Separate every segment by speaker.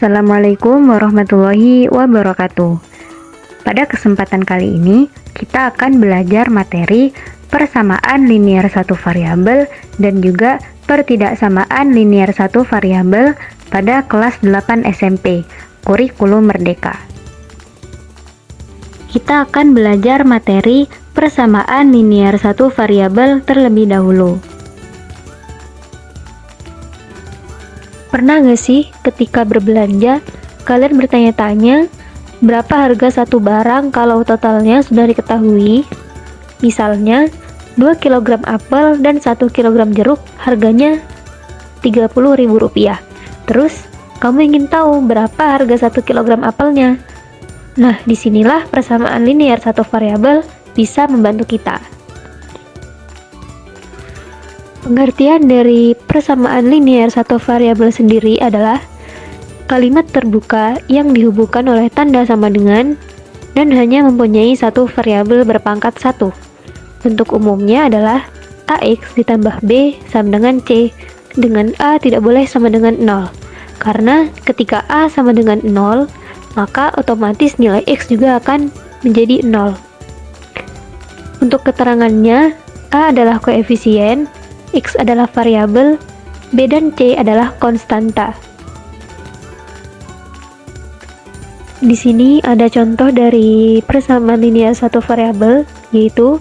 Speaker 1: Assalamualaikum warahmatullahi wabarakatuh. Pada kesempatan kali ini, kita akan belajar materi persamaan linier satu variabel dan juga pertidaksamaan linier satu variabel pada kelas 8 SMP, Kurikulum Merdeka. Kita akan belajar materi persamaan linier satu variabel terlebih dahulu. Pernah gak sih ketika berbelanja, kalian bertanya-tanya berapa harga satu barang kalau totalnya sudah diketahui? Misalnya, 2 kg apel dan 1 kg jeruk harganya Rp30.000. Terus, kamu ingin tahu berapa harga 1 kg apelnya? Nah, disinilah persamaan linier satu variabel bisa membantu kita. Pengertian dari persamaan linier satu variabel sendiri adalah kalimat terbuka yang dihubungkan oleh tanda sama dengan dan hanya mempunyai satu variabel berpangkat 1. Bentuk umumnya adalah AX ditambah B sama dengan C, dengan A tidak boleh sama dengan 0. Karena ketika A sama dengan 0, maka otomatis nilai X juga akan menjadi 0. Untuk keterangannya, A adalah koefisien, X adalah variabel, B dan C adalah konstanta. Di sini ada contoh dari persamaan linier satu variabel, yaitu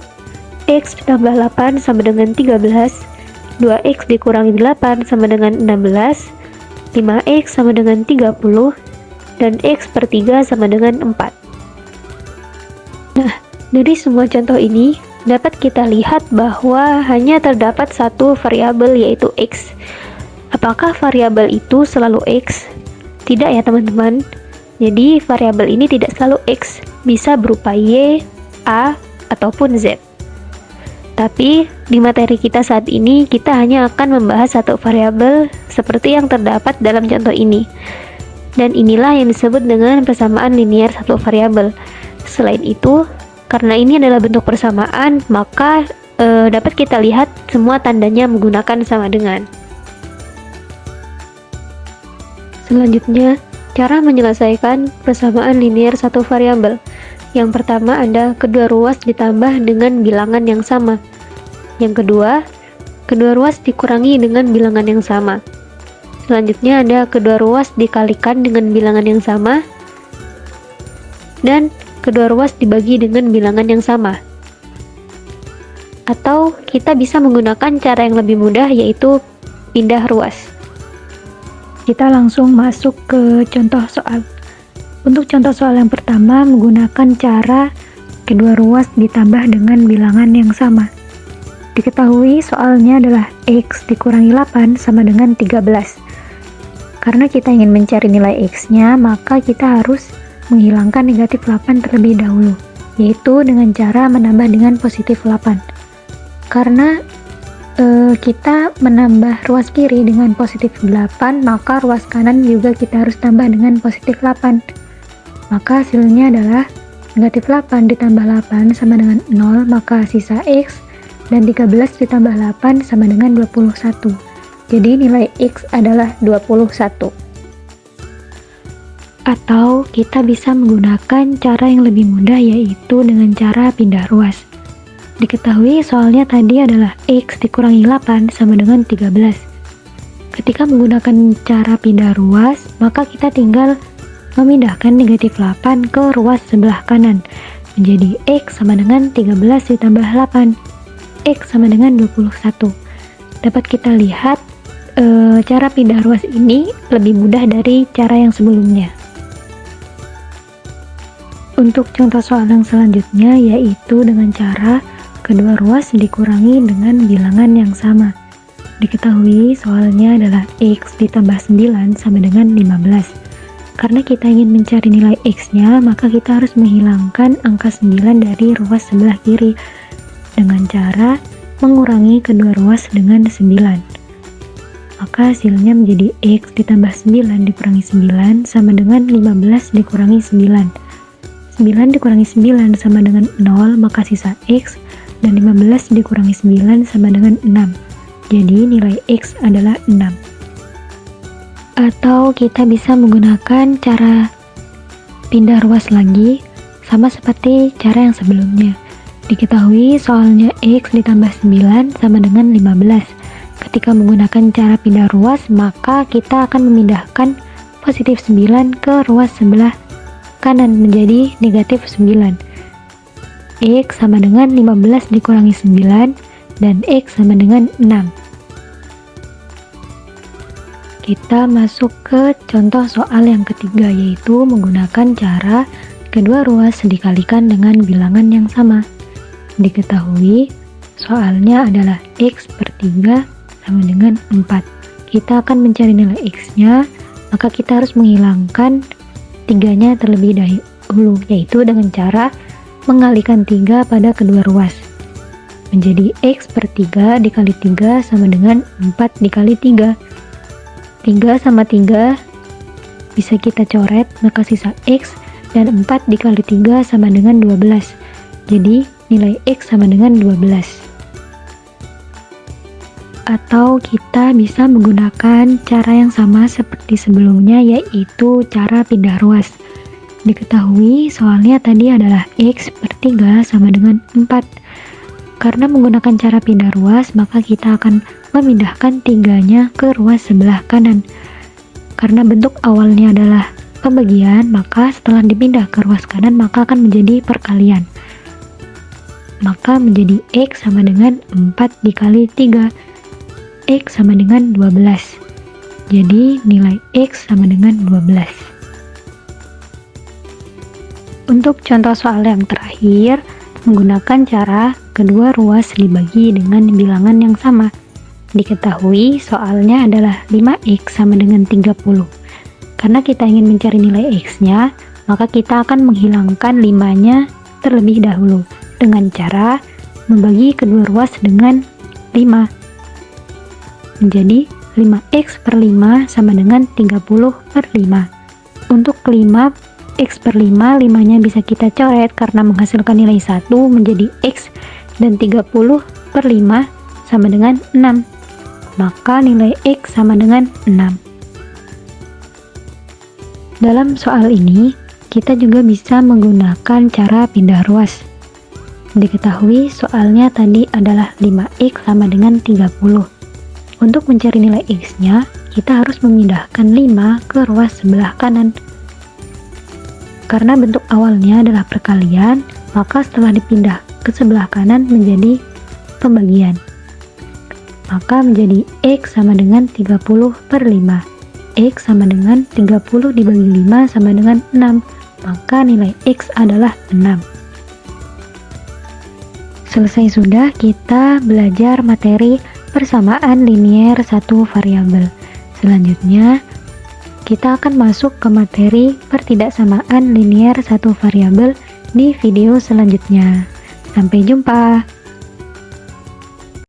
Speaker 1: X ditambah 8 sama dengan 13, 2X dikurangi 8 sama dengan 16, 5X sama dengan 30, dan X per 3 sama dengan 4. Nah, dari semua contoh ini, dapat kita lihat bahwa hanya terdapat satu variabel yaitu X. Apakah variabel itu selalu X? Tidak ya teman-teman. Jadi variabel ini tidak selalu X, bisa berupa Y, A, ataupun Z. Tapi di materi kita saat ini kita hanya akan membahas satu variabel seperti yang terdapat dalam contoh ini. Dan inilah yang disebut dengan persamaan linier satu variabel. Selain itu, karena ini adalah bentuk persamaan, maka dapat kita lihat semua tandanya menggunakan sama dengan. Selanjutnya, cara menyelesaikan persamaan linier satu variabel. Yang pertama ada kedua ruas ditambah dengan bilangan yang sama. Yang kedua, kedua ruas dikurangi dengan bilangan yang sama. Selanjutnya ada kedua ruas dikalikan dengan bilangan yang sama. Dan kedua ruas dibagi dengan bilangan yang sama. Atau kita bisa menggunakan cara yang lebih mudah, yaitu pindah ruas. Kita langsung masuk ke contoh soal. Untuk contoh soal yang pertama menggunakan cara kedua ruas ditambah dengan bilangan yang sama. Diketahui soalnya adalah X dikurangi 8 sama dengan 13. Karena kita ingin mencari nilai X-nya, maka kita harus menghilangkan negatif 8 terlebih dahulu, yaitu dengan cara menambah dengan positif 8. Karena kita menambah ruas kiri dengan positif 8, maka ruas kanan juga kita harus tambah dengan positif 8. Maka hasilnya adalah negatif 8 ditambah 8 sama dengan 0, maka sisa X, dan 13 ditambah 8 sama dengan 21. Jadi nilai X adalah 21. Atau kita bisa menggunakan cara yang lebih mudah, yaitu dengan cara pindah ruas. Diketahui soalnya tadi adalah X dikurangi 8 sama dengan 13. Ketika menggunakan cara pindah ruas, maka kita tinggal memindahkan negatif 8 ke ruas sebelah kanan. Menjadi X sama dengan 13 ditambah 8. X sama dengan 21. Dapat kita lihat cara pindah ruas ini lebih mudah dari cara yang sebelumnya. Untuk contoh soal yang selanjutnya, yaitu dengan cara kedua ruas dikurangi dengan bilangan yang sama. Diketahui soalnya adalah X ditambah 9 sama dengan 15. Karena kita ingin mencari nilai X-nya, maka kita harus menghilangkan angka 9 dari ruas sebelah kiri dengan cara mengurangi kedua ruas dengan 9. Maka hasilnya menjadi X ditambah 9 dikurangi 9 sama dengan 15 dikurangi 9. 9 dikurangi 9 sama dengan 0, maka sisa X, dan 15 dikurangi 9 sama dengan 6. Jadi nilai X adalah 6. Atau kita bisa menggunakan cara pindah ruas lagi, sama seperti cara yang sebelumnya. Diketahui soalnya X ditambah 9 sama dengan 15. Ketika menggunakan cara pindah ruas, maka kita akan memindahkan positif 9 ke ruas sebelah kanan menjadi negatif 9. X sama dengan 15 dikurangi 9, dan X sama dengan 6. Kita masuk ke contoh soal yang ketiga, yaitu menggunakan cara kedua ruas dikalikan dengan bilangan yang sama. Diketahui soalnya adalah X per 3 sama dengan 4. Kita akan mencari nilai X-nya, maka kita harus menghilangkan 3-nya terlebih dahulu, yaitu dengan cara mengalikan 3 pada kedua ruas. Menjadi X per 3 dikali 3 sama dengan 4 dikali 3. 3 sama 3 bisa kita coret, maka sisa X, dan 4 dikali 3 sama dengan 12. Jadi nilai X sama dengan 12. Atau kita bisa menggunakan cara yang sama seperti sebelumnya, yaitu cara pindah ruas. Diketahui soalnya tadi adalah X per 3 sama dengan 4. Karena menggunakan cara pindah ruas, maka kita akan memindahkan 3-nya ke ruas sebelah kanan. Karena bentuk awalnya adalah pembagian, maka setelah dipindah ke ruas kanan, maka akan menjadi perkalian. Maka menjadi X sama dengan 4 dikali 3. X sama dengan 12. Jadi nilai X sama dengan 12. Untuk contoh soal yang terakhir, menggunakan cara kedua ruas dibagi dengan bilangan yang sama. Diketahui soalnya adalah 5X sama dengan 30. Karena kita ingin mencari nilai X-nya, maka kita akan menghilangkan 5-nya terlebih dahulu dengan cara membagi kedua ruas dengan 5. Menjadi 5X per 5 sama dengan 30 per 5. Untuk 5X per 5, 5-nya bisa kita coret karena menghasilkan nilai 1 menjadi X, dan 30 per 5 sama dengan 6. Maka nilai X sama dengan 6. Dalam soal ini, kita juga bisa menggunakan cara pindah ruas. Diketahui soalnya tadi adalah 5X sama dengan 30. Untuk mencari nilai X-nya, kita harus memindahkan 5 ke ruas sebelah kanan. Karena bentuk awalnya adalah perkalian, maka setelah dipindah ke sebelah kanan menjadi pembagian. Maka menjadi X sama dengan 30 per 5. X sama dengan 30 dibagi 5 sama dengan 6. Maka nilai X adalah 6. Selesai sudah kita belajar materi persamaan linier satu variabel. Selanjutnya, kita akan masuk ke materi pertidaksamaan linier satu variabel di video selanjutnya. Sampai jumpa.